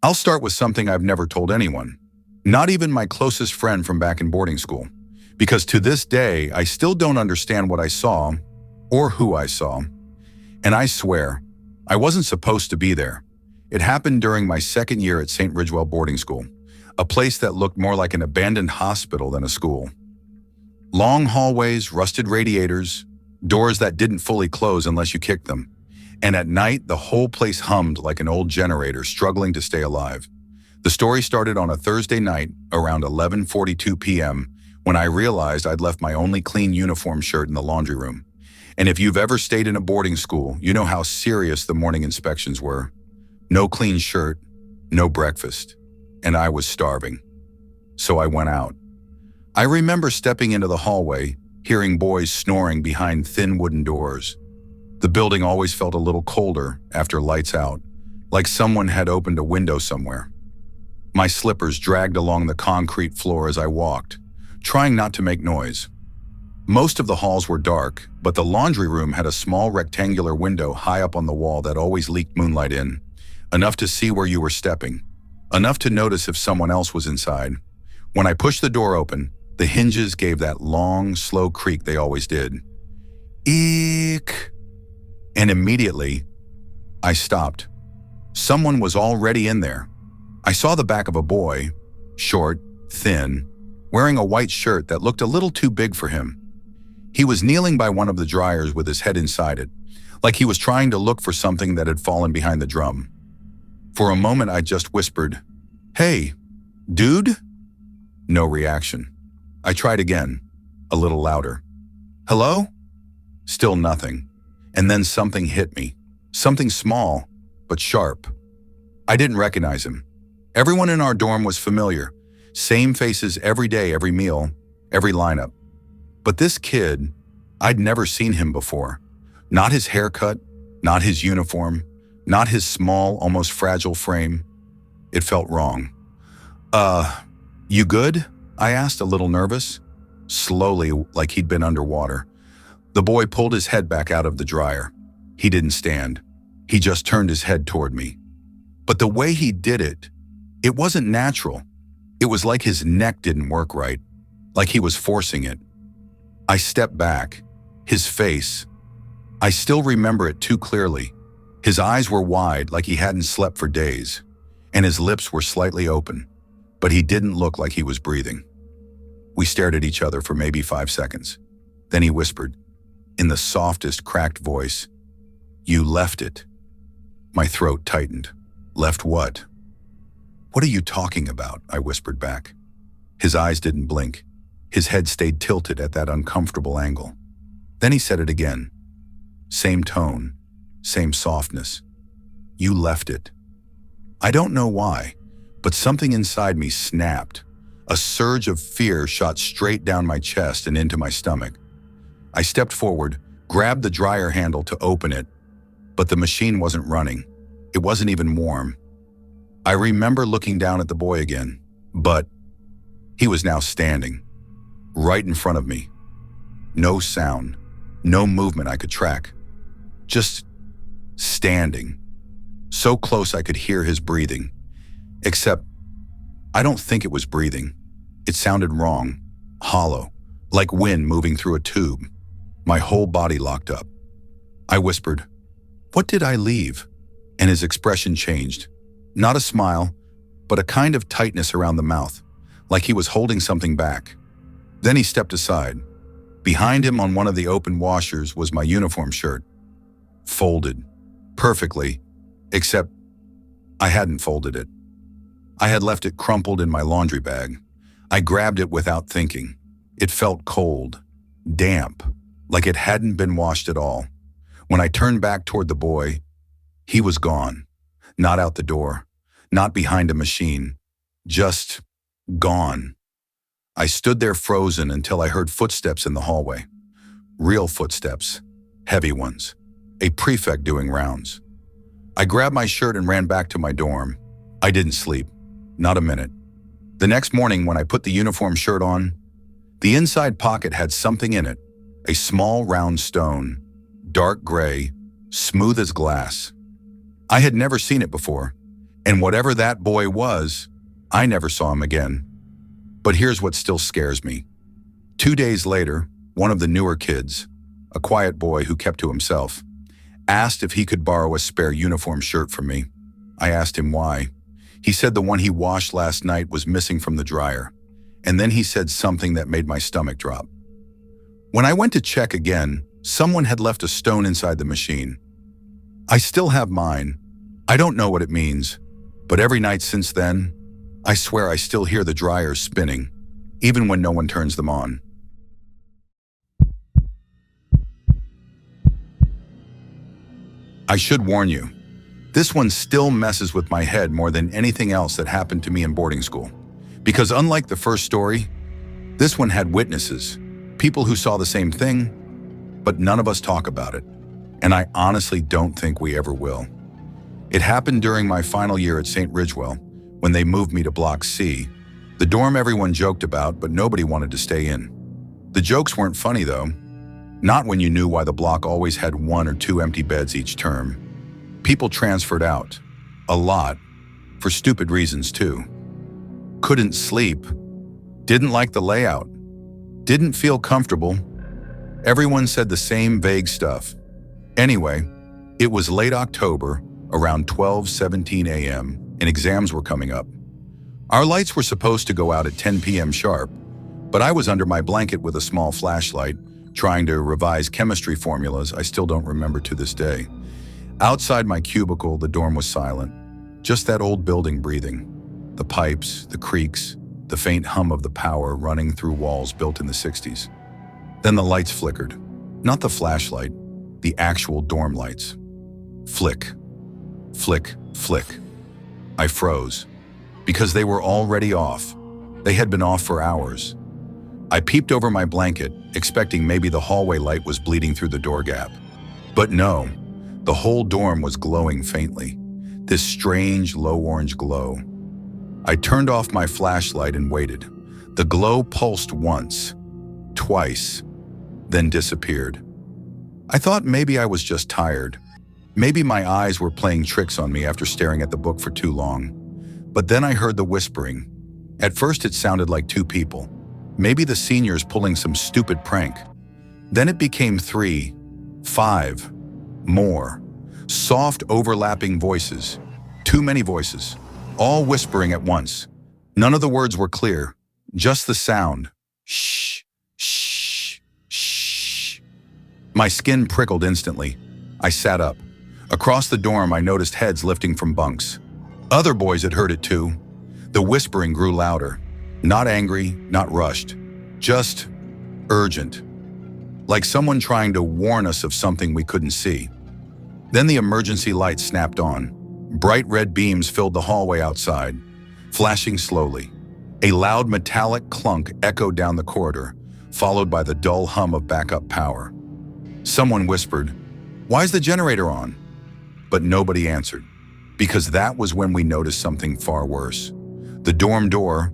I'll start with something I've never told anyone, not even my closest friend from back in boarding school, because to this day, I still don't understand what I saw or who I saw. And I swear, I wasn't supposed to be there. It happened during my second year at St. Ridgewell Boarding School, a place that looked more like an abandoned hospital than a school. Long hallways, rusted radiators, doors that didn't fully close unless you kicked them. And at night, the whole place hummed like an old generator struggling to stay alive. The story started on a Thursday night around 11:42 p.m. when I realized I'd left my only clean uniform shirt in the laundry room. And if you've ever stayed in a boarding school, you know how serious the morning inspections were. No clean shirt, no breakfast, and I was starving. So I went out. I remember stepping into the hallway, hearing boys snoring behind thin wooden doors. The building always felt a little colder after lights out, like someone had opened a window somewhere. My slippers dragged along the concrete floor as I walked, trying not to make noise. Most of the halls were dark, but the laundry room had a small rectangular window high up on the wall that always leaked moonlight in, enough to see where you were stepping, enough to notice if someone else was inside. When I pushed the door open, the hinges gave that long, slow creak they always did. Eek! And immediately, I stopped. Someone was already in there. I saw the back of a boy, short, thin, wearing a white shirt that looked a little too big for him. He was kneeling by one of the dryers with his head inside it, like he was trying to look for something that had fallen behind the drum. For a moment, I just whispered, "Hey, dude?" No reaction. I tried again, a little louder. "Hello?" Still nothing. And then something hit me. Something small, but sharp. I didn't recognize him. Everyone in our dorm was familiar. Same faces every day, every meal, every lineup. But this kid, I'd never seen him before. Not his haircut, not his uniform, not his small, almost fragile frame. It felt wrong. You good?" I asked, a little nervous. Slowly, like he'd been underwater. The boy pulled his head back out of the dryer. He didn't stand. He just turned his head toward me. But the way he did it, it wasn't natural. It was like his neck didn't work right, like he was forcing it. I stepped back. His face, I still remember it too clearly. His eyes were wide like he hadn't slept for days, and his lips were slightly open, but he didn't look like he was breathing. We stared at each other for maybe 5 seconds. Then he whispered, in the softest, cracked voice, "You left it." My throat tightened. "Left what?" "What are you talking about?" I whispered back. His eyes didn't blink. His head stayed tilted at that uncomfortable angle. Then he said it again. Same tone, same softness. "You left it." I don't know why, but something inside me snapped. A surge of fear shot straight down my chest and into my stomach. I stepped forward, grabbed the dryer handle to open it, but the machine wasn't running. It wasn't even warm. I remember looking down at the boy again, but he was now standing, right in front of me. No sound, no movement I could track. Just standing. So close I could hear his breathing. Except, I don't think it was breathing. It sounded wrong, hollow, like wind moving through a tube. My whole body locked up. I whispered, "What did I leave?" And his expression changed. Not a smile, but a kind of tightness around the mouth, like he was holding something back. Then he stepped aside. Behind him on one of the open washers was my uniform shirt. Folded. Perfectly. Except I hadn't folded it. I had left it crumpled in my laundry bag. I grabbed it without thinking. It felt cold, damp, like it hadn't been washed at all. When I turned back toward the boy, he was gone. Not out the door, not behind a machine, just gone. I stood there frozen until I heard footsteps in the hallway. Real footsteps, heavy ones, a prefect doing rounds. I grabbed my shirt and ran back to my dorm. I didn't sleep, not a minute. The next morning when I put the uniform shirt on, the inside pocket had something in it, a small round stone, dark gray, smooth as glass. I had never seen it before. And whatever that boy was, I never saw him again. But here's what still scares me. 2 days later, one of the newer kids, a quiet boy who kept to himself, asked if he could borrow a spare uniform shirt from me. I asked him why. He said the one he washed last night was missing from the dryer. And then he said something that made my stomach drop. When I went to check again, someone had left a stone inside the machine. I still have mine. I don't know what it means, but every night since then, I swear I still hear the dryers spinning, even when no one turns them on. I should warn you, this one still messes with my head more than anything else that happened to me in boarding school. Because unlike the first story, this one had witnesses, people who saw the same thing, but none of us talk about it. And I honestly don't think we ever will. It happened during my final year at St. Ridgewell, when they moved me to Block C, the dorm everyone joked about, but nobody wanted to stay in. The jokes weren't funny though, not when you knew why the block always had 1 or 2 empty beds each term. People transferred out, a lot, for stupid reasons too. Couldn't sleep, didn't like the layout, didn't feel comfortable. Everyone said the same vague stuff. Anyway, it was late October, around 12:17 a.m., and exams were coming up. Our lights were supposed to go out at 10 p.m. sharp, but I was under my blanket with a small flashlight, trying to revise chemistry formulas I still don't remember to this day. Outside my cubicle, the dorm was silent. Just that old building breathing. The pipes, the creaks, the faint hum of the power running through walls built in the 60s. Then the lights flickered. Not the flashlight, the actual dorm lights. Flick, flick, flick. I froze, because they were already off. They had been off for hours. I peeped over my blanket, expecting maybe the hallway light was bleeding through the door gap. But no, the whole dorm was glowing faintly, this strange low orange glow. I turned off my flashlight and waited. The glow pulsed once, twice, then disappeared. I thought maybe I was just tired. Maybe my eyes were playing tricks on me after staring at the book for too long. But then I heard the whispering. At first it sounded like 2 people. Maybe the seniors pulling some stupid prank. Then it became 3, 5, more. Soft overlapping voices. Too many voices. All whispering at once. None of the words were clear. Just the sound. Shh, shh, shh. My skin prickled instantly. I sat up. Across the dorm, I noticed heads lifting from bunks. Other boys had heard it too. The whispering grew louder. Not angry, not rushed. Just urgent. Like someone trying to warn us of something we couldn't see. Then the emergency lights snapped on. Bright red beams filled the hallway outside, flashing slowly. A loud metallic clunk echoed down the corridor, followed by the dull hum of backup power. Someone whispered, "Why's the generator on?" But nobody answered, because that was when we noticed something far worse. The dorm door,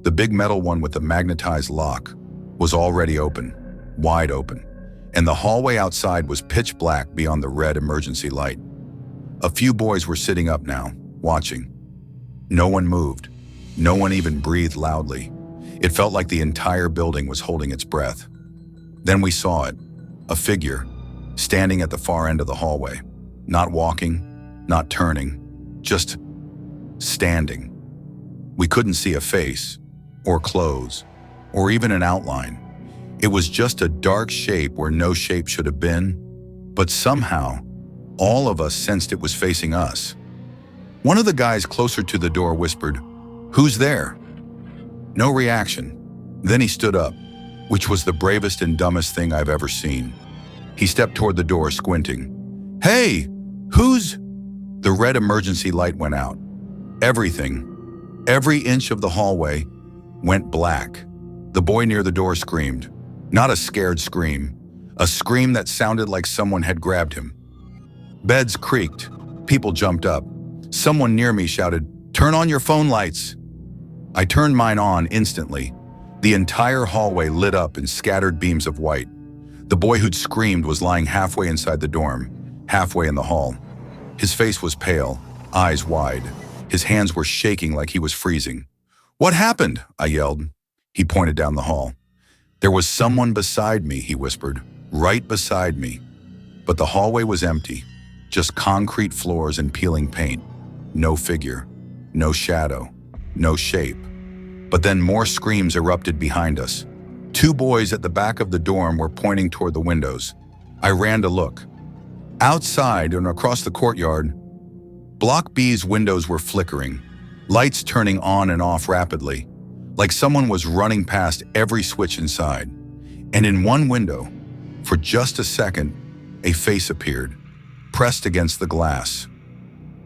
the big metal one with the magnetized lock, was already open, wide open, and the hallway outside was pitch black beyond the red emergency light. A few boys were sitting up now, watching. No one moved. No one even breathed loudly. It felt like the entire building was holding its breath. Then we saw it, a figure, standing at the far end of the hallway. Not walking, not turning, just standing. We couldn't see a face, or clothes, or even an outline. It was just a dark shape where no shape should have been, but somehow, all of us sensed it was facing us. One of the guys closer to the door whispered, "Who's there?" No reaction. Then he stood up, which was the bravest and dumbest thing I've ever seen. He stepped toward the door, squinting. "Hey, who's—" The red emergency light went out. Everything, every inch of the hallway, went black. The boy near the door screamed. Not a scared scream, a scream that sounded like someone had grabbed him. Beds creaked. People jumped up. Someone near me shouted, "Turn on your phone lights." I turned mine on instantly. The entire hallway lit up in scattered beams of white. The boy who'd screamed was lying halfway inside the dorm, halfway in the hall. His face was pale, eyes wide. His hands were shaking like he was freezing. "What happened?" I yelled. He pointed down the hall. "There was someone beside me," he whispered. "Right beside me." But the hallway was empty. Just concrete floors and peeling paint. No figure. No shadow. No shape. But then more screams erupted behind us. Two boys at the back of the dorm were pointing toward the windows. I ran to look. Outside and across the courtyard, Block B's windows were flickering, lights turning on and off rapidly, like someone was running past every switch inside. And in one window, for just a second, a face appeared, pressed against the glass.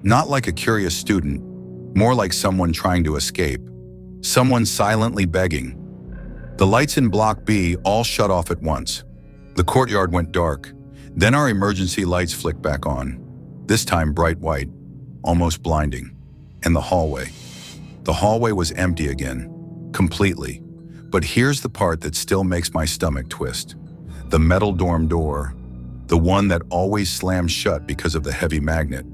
Not like a curious student, more like someone trying to escape, someone silently begging. The lights in Block B all shut off at once. The courtyard went dark. Then our emergency lights flicked back on, this time bright white, almost blinding. And the hallway. The hallway was empty again, completely. But here's the part that still makes my stomach twist. The metal dorm door, the one that always slams shut because of the heavy magnet.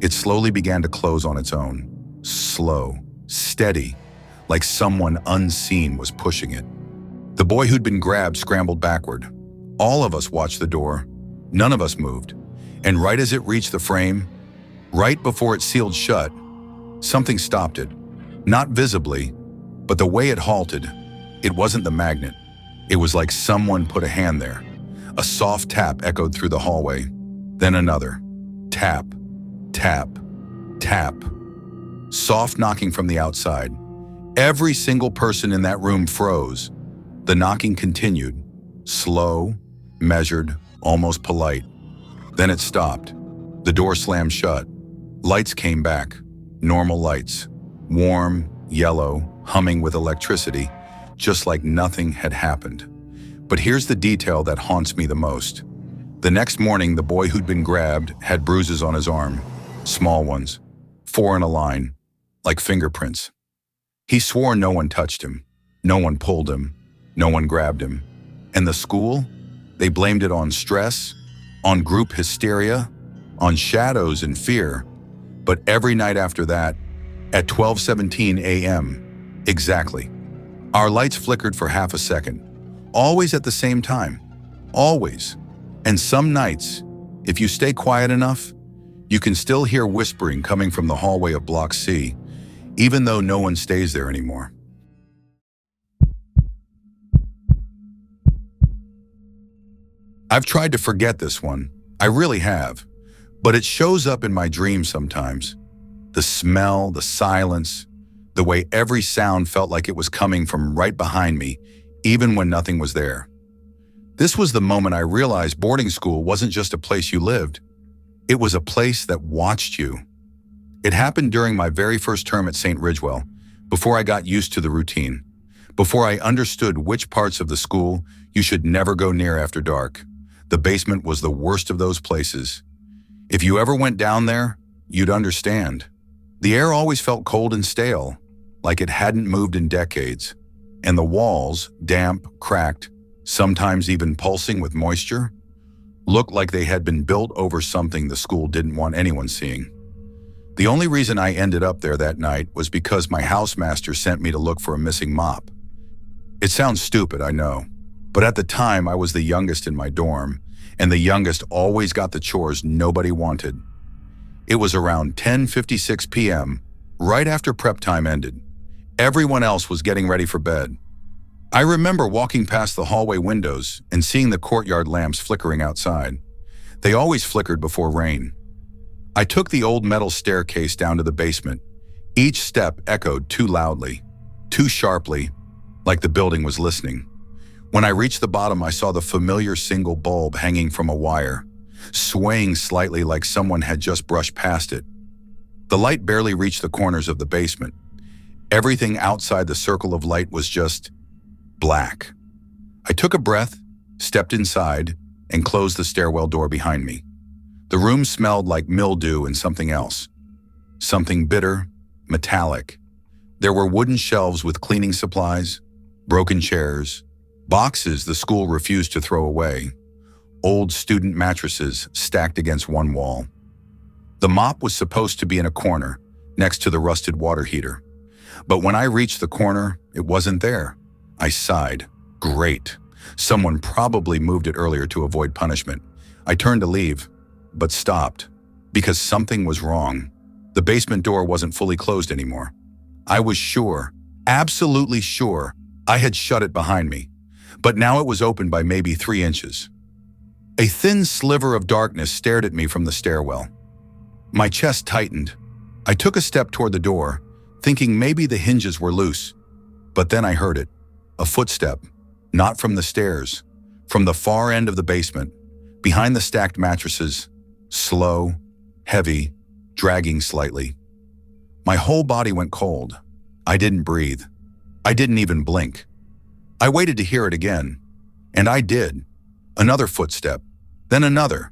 It slowly began to close on its own. Slow, steady, like someone unseen was pushing it. The boy who'd been grabbed scrambled backward. All of us watched the door. None of us moved. And right as it reached the frame, right before it sealed shut, something stopped it. Not visibly, but the way it halted, it wasn't the magnet. It was like someone put a hand there. A soft tap echoed through the hallway. Then another. Tap, tap, tap. Soft knocking from the outside. Every single person in that room froze. The knocking continued. Slow, measured, almost polite. Then it stopped. The door slammed shut. Lights came back. Normal lights. Warm, yellow, humming with electricity, just like nothing had happened. But here's the detail that haunts me the most. The next morning, the boy who'd been grabbed had bruises on his arm. Small ones. 4 in a line. Like fingerprints. He swore no one touched him. No one pulled him. No one grabbed him. And the school? They blamed it on stress, on group hysteria, on shadows and fear. But every night after that, at 12:17 a.m., exactly, our lights flickered for half a second. Always at the same time. Always. And some nights, if you stay quiet enough, you can still hear whispering coming from the hallway of Block C, even though no one stays there anymore. I've tried to forget this one. I really have. But it shows up in my dreams sometimes. The smell, the silence, the way every sound felt like it was coming from right behind me, even when nothing was there. This was the moment I realized boarding school wasn't just a place you lived. It was a place that watched you. It happened during my very first term at St. Ridgewell, before I got used to the routine, before I understood which parts of the school you should never go near after dark. The basement was the worst of those places. If you ever went down there, you'd understand. The air always felt cold and stale, like it hadn't moved in decades. And the walls, damp, cracked, sometimes even pulsing with moisture, looked like they had been built over something the school didn't want anyone seeing. The only reason I ended up there that night was because my housemaster sent me to look for a missing mop. It sounds stupid, I know, but at the time I was the youngest in my dorm, and the youngest always got the chores nobody wanted. It was around 10:56 p.m., right after prep time ended. Everyone else was getting ready for bed. I remember walking past the hallway windows and seeing the courtyard lamps flickering outside. They always flickered before rain. I took the old metal staircase down to the basement. Each step echoed too loudly, too sharply, like the building was listening. When I reached the bottom, I saw the familiar single bulb hanging from a wire, swaying slightly like someone had just brushed past it. The light barely reached the corners of the basement. Everything outside the circle of light was just black. I took a breath, stepped inside, and closed the stairwell door behind me. The room smelled like mildew and something else. Something bitter, metallic. There were wooden shelves with cleaning supplies, broken chairs, boxes the school refused to throw away, old student mattresses stacked against one wall. The mop was supposed to be in a corner, next to the rusted water heater. But when I reached the corner, it wasn't there. I sighed. Great. Someone probably moved it earlier to avoid punishment. I turned to leave, but stopped, because something was wrong. The basement door wasn't fully closed anymore. I was sure, absolutely sure, I had shut it behind me, but now it was open by maybe 3 inches. A thin sliver of darkness stared at me from the stairwell. My chest tightened. I took a step toward the door, thinking maybe the hinges were loose. But then I heard it. A footstep, not from the stairs, from the far end of the basement, behind the stacked mattresses, slow, heavy, dragging slightly. My whole body went cold. I didn't breathe. I didn't even blink. I waited to hear it again, and I did. Another footstep, then another,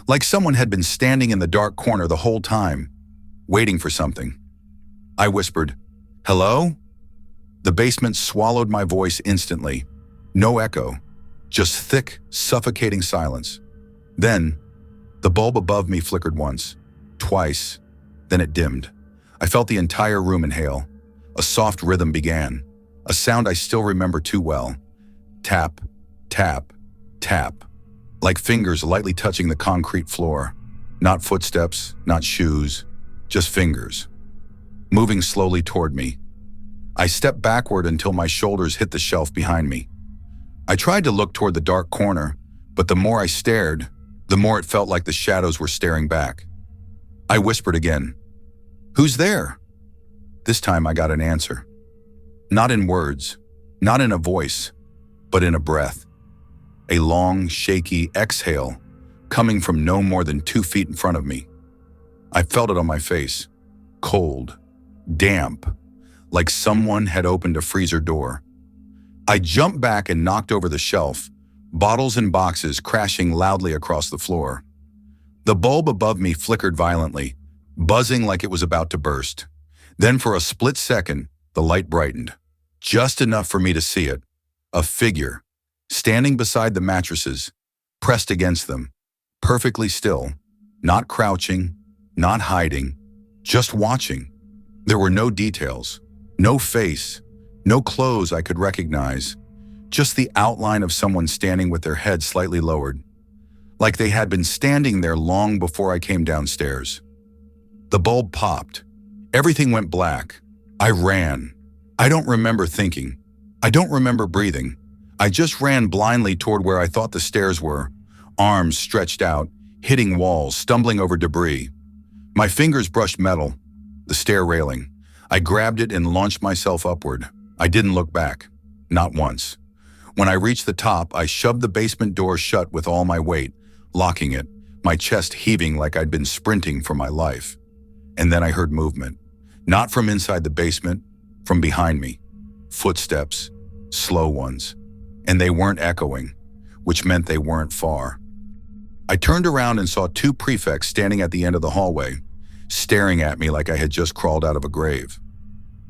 like someone had been standing in the dark corner the whole time, waiting for something. I whispered, "Hello?" The basement swallowed my voice instantly. No echo, just thick, suffocating silence. Then, the bulb above me flickered once, twice, then it dimmed. I felt the entire room inhale. A soft rhythm began, a sound I still remember too well. Tap, tap, tap, like fingers lightly touching the concrete floor. Not footsteps, not shoes, just fingers, moving slowly toward me. I stepped backward until my shoulders hit the shelf behind me. I tried to look toward the dark corner, but the more I stared, the more it felt like the shadows were staring back. I whispered again, "Who's there?" This time I got an answer. Not in words, not in a voice, but in a breath. A long, shaky exhale coming from no more than 2 feet in front of me. I felt it on my face, cold, damp, like someone had opened a freezer door. I jumped back and knocked over the shelf, bottles and boxes crashing loudly across the floor. The bulb above me flickered violently, buzzing like it was about to burst. Then for a split second, the light brightened, just enough for me to see it. A figure, standing beside the mattresses, pressed against them, perfectly still, not crouching, not hiding, just watching. There were no details, no face, no clothes I could recognize, just the outline of someone standing with their head slightly lowered, like they had been standing there long before I came downstairs. The bulb popped. Everything went black. I ran. I don't remember thinking. I don't remember breathing. I just ran blindly toward where I thought the stairs were, arms stretched out, hitting walls, stumbling over debris. My fingers brushed metal, the stair railing. I grabbed it and launched myself upward. I didn't look back, not once. When I reached the top, I shoved the basement door shut with all my weight, locking it, my chest heaving like I'd been sprinting for my life. And then I heard movement, not from inside the basement, from behind me. Footsteps, slow ones, and they weren't echoing, which meant they weren't far. I turned around and saw 2 prefects standing at the end of the hallway, staring at me like I had just crawled out of a grave.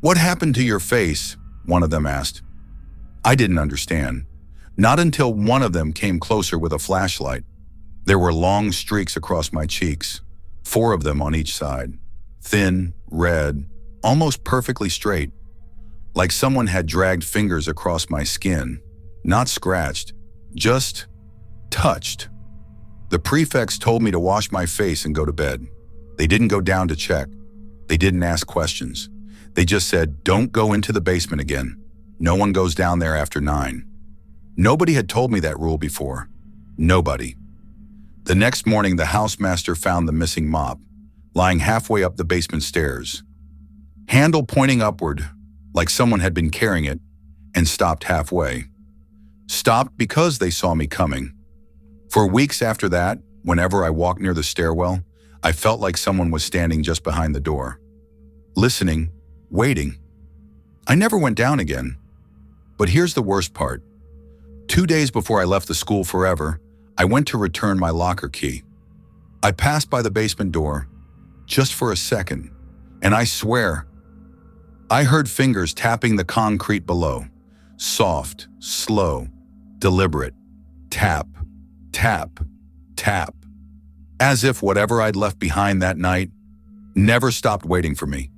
"What happened to your face?" one of them asked. I didn't understand, not until one of them came closer with a flashlight. There were long streaks across my cheeks, 4 of them on each side, thin, red, almost perfectly straight, like someone had dragged fingers across my skin, not scratched, just touched. The prefects told me to wash my face and go to bed. They didn't go down to check. They didn't ask questions. They just said, "Don't go into the basement again. No one goes down there after 9. Nobody had told me that rule before. Nobody. The next morning, the housemaster found the missing mop, lying halfway up the basement stairs. Handle pointing upward, like someone had been carrying it, and stopped halfway. Stopped because they saw me coming. For weeks after that, whenever I walked near the stairwell, I felt like someone was standing just behind the door. Listening, waiting. I never went down again. But here's the worst part. 2 days before I left the school forever, I went to return my locker key. I passed by the basement door, just for a second, and I swear, I heard fingers tapping the concrete below. Soft, slow, deliberate. Tap, tap, tap. As if whatever I'd left behind that night never stopped waiting for me.